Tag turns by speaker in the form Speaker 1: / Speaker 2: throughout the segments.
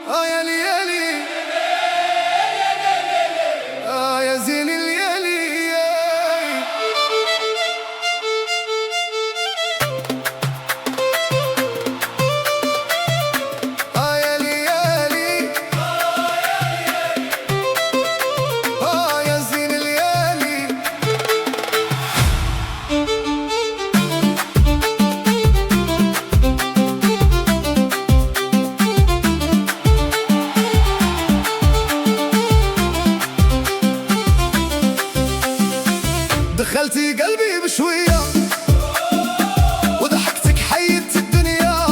Speaker 1: يا ليالي يا زين الليالي يا ليالي يا زين الليالي. دخلتي قلبي بشوية وضحكتك حيت الدنيا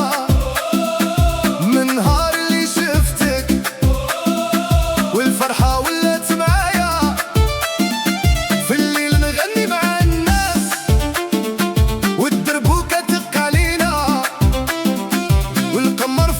Speaker 1: من نهار اللي شفتك والفرحة ولات معايا في الليل نغني مع الناس والدربوكة تق علينا والقمر